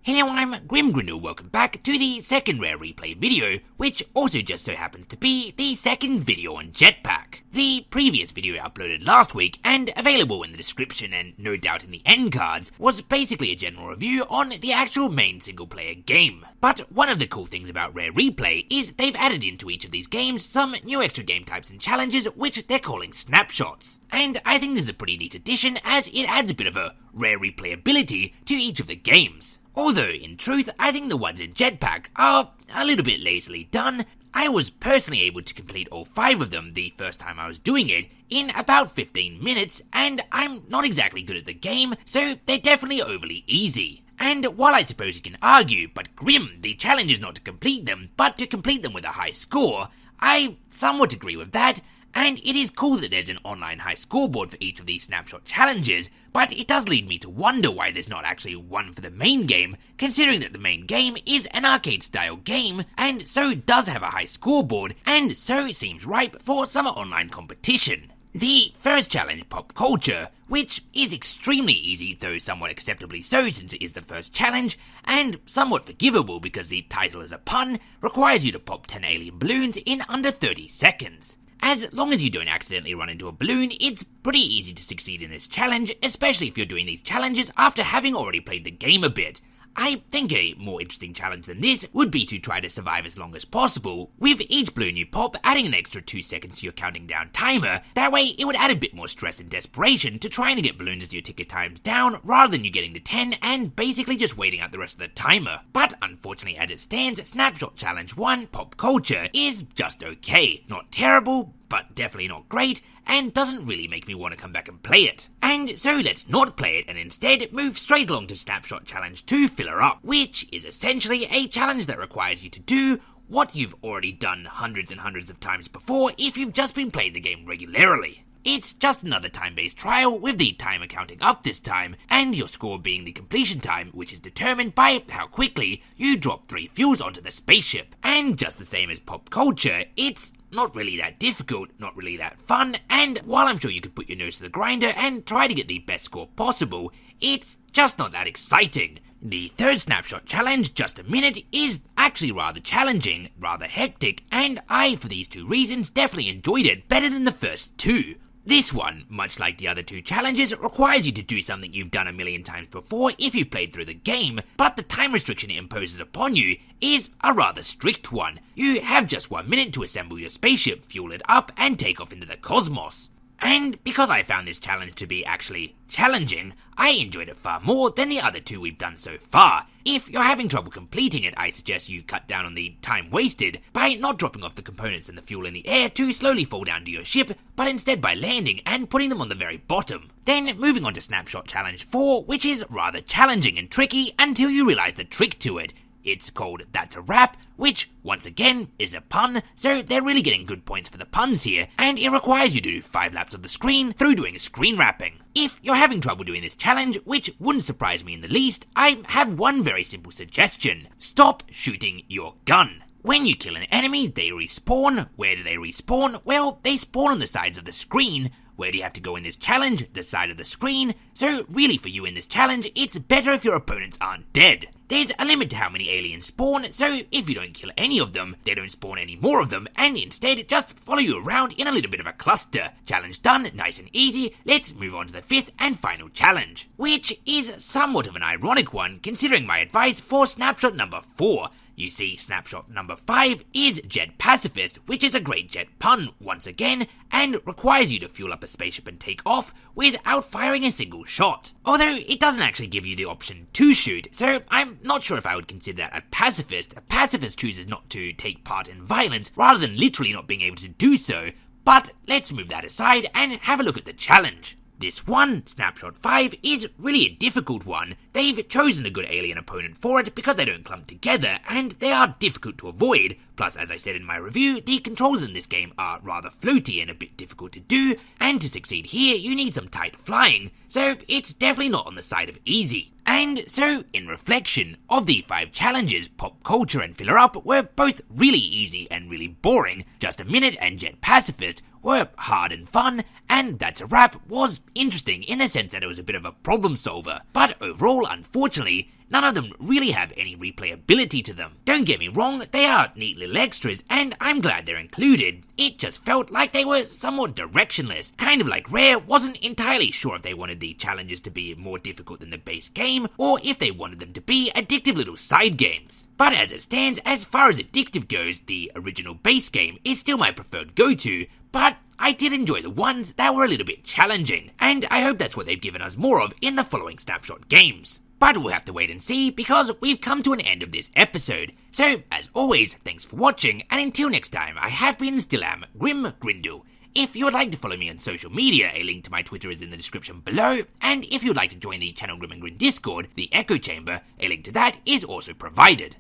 Hello, I'm Grin, welcome back to the second Rare Replay video, which also just so happens to be the second video on Jetpac. The previous video uploaded last week and available in the description and no doubt in the end cards was basically a general review on the actual main single player game. But one of the cool things about Rare Replay is they've added into each of these games some new extra game types and challenges which they're calling Snapshots. And I think this is a pretty neat addition as it adds a bit of a Rare replayability to each of the games. Although, in truth, I think the ones in Jetpac are a little bit lazily done. I was personally able to complete all 5 of them the first time I was doing it in about 15 minutes, and I'm not exactly good at the game, so they're definitely overly easy. And while I suppose you can argue, but Grim, the challenge is not to complete them, but to complete them with a high score, I somewhat agree with that. And it is cool that there's an online high scoreboard for each of these snapshot challenges, but it does lead me to wonder why there's not actually one for the main game, considering that the main game is an arcade-style game, and so does have a high scoreboard, and so seems ripe for some online competition. The first challenge, Pop Culture, which is extremely easy, though somewhat acceptably so since it is the first challenge, and somewhat forgivable because the title is a pun, requires you to pop 10 alien balloons in under 30 seconds. As long as you don't accidentally run into a balloon, it's pretty easy to succeed in this challenge, especially if you're doing these challenges after having already played the game a bit. I think a more interesting challenge than this would be to try to survive as long as possible, with each balloon you pop adding an extra 2 seconds to your counting down timer. That way it would add a bit more stress and desperation to trying to get balloons as your ticket times down, rather than you getting to 10 and basically just waiting out the rest of the timer. But unfortunately as it stands, Snapshot Challenge 1 Pop Culture is just okay. Not terrible, but definitely not great, and doesn't really make me want to come back and play it. And so let's not play it and instead move straight along to Snapshot Challenge 2 Filler Up, which is essentially a challenge that requires you to do what you've already done hundreds and hundreds of times before if you've just been playing the game regularly. It's just another time-based trial with the timer counting up this time, and your score being the completion time, which is determined by how quickly you drop 3 fuels onto the spaceship. And just the same as Pop Culture, it's not really that difficult, not really that fun, and while I'm sure you could put your nose to the grinder and try to get the best score possible, it's just not that exciting. The third Snapshot Challenge, Just a Minute, is actually rather challenging, rather hectic, and I, for these 2 reasons, definitely enjoyed it better than the first 2. This one, much like the other 2 challenges, requires you to do something you've done a million times before if you've played through the game, but the time restriction it imposes upon you is a rather strict one. You have just 1 minute to assemble your spaceship, fuel it up, and take off into the cosmos. And because I found this challenge to be actually challenging, I enjoyed it far more than the other 2 we've done so far. If you're having trouble completing it, I suggest you cut down on the time wasted by not dropping off the components and the fuel in the air to slowly fall down to your ship, but instead by landing and putting them on the very bottom. Then moving on to Snapshot Challenge 4, which is rather challenging and tricky until you realise the trick to it. It's called That's a Wrap, which, once again, is a pun, so they're really getting good points for the puns here, and it requires you to do 5 laps of the screen through doing screen wrapping. If you're having trouble doing this challenge, which wouldn't surprise me in the least, I have one very simple suggestion. Stop shooting your gun. When you kill an enemy, they respawn. Where do they respawn? Well, they spawn on the sides of the screen. Where do you have to go in this challenge? The side of the screen. So really for you in this challenge, it's better if your opponents aren't dead. There's a limit to how many aliens spawn, so if you don't kill any of them, they don't spawn any more of them, and instead just follow you around in a little bit of a cluster. Challenge done, nice and easy. Let's move on to the 5th and final challenge, which is somewhat of an ironic one considering my advice for Snapshot number 4. You see, Snapshot number 5 is Jet Pacifist, which is a great jet pun, once again, and requires you to fuel up a spaceship and take off without firing a single shot. Although it doesn't actually give you the option to shoot, so I'm not sure if I would consider that a pacifist. A pacifist chooses not to take part in violence, rather than literally not being able to do so. But let's move that aside and have a look at the challenge. This one, Snapshot 5, is really a difficult one. They've chosen a good alien opponent for it because they don't clump together, and they are difficult to avoid. Plus, as I said in my review, the controls in this game are rather floaty and a bit difficult to do, and to succeed here, you need some tight flying, so it's definitely not on the side of easy. And so, in reflection, of the 5 challenges, Pop Culture and Filler Up were both really easy and really boring. Just a Minute and Jet Pacifist were hard and fun, and That's a Wrap was interesting in the sense that it was a bit of a problem solver. But overall, unfortunately, none of them really have any replayability to them. Don't get me wrong, they are neat little extras, and I'm glad they're included. It just felt like they were somewhat directionless, kind of like Rare wasn't entirely sure if they wanted the challenges to be more difficult than the base game, or if they wanted them to be addictive little side games. But as it stands, as far as addictive goes, the original base game is still my preferred go-to, but I did enjoy the ones that were a little bit challenging, and I hope that's what they've given us more of in the following Snapshot games. But we'll have to wait and see, because we've come to an end of this episode. So, as always, thanks for watching, and until next time, I have been, still am, Grim Grindle. If you would like to follow me on social media, a link to my Twitter is in the description below, and if you would like to join the Channel Grim and Grin Discord, the Echo Chamber, a link to that is also provided.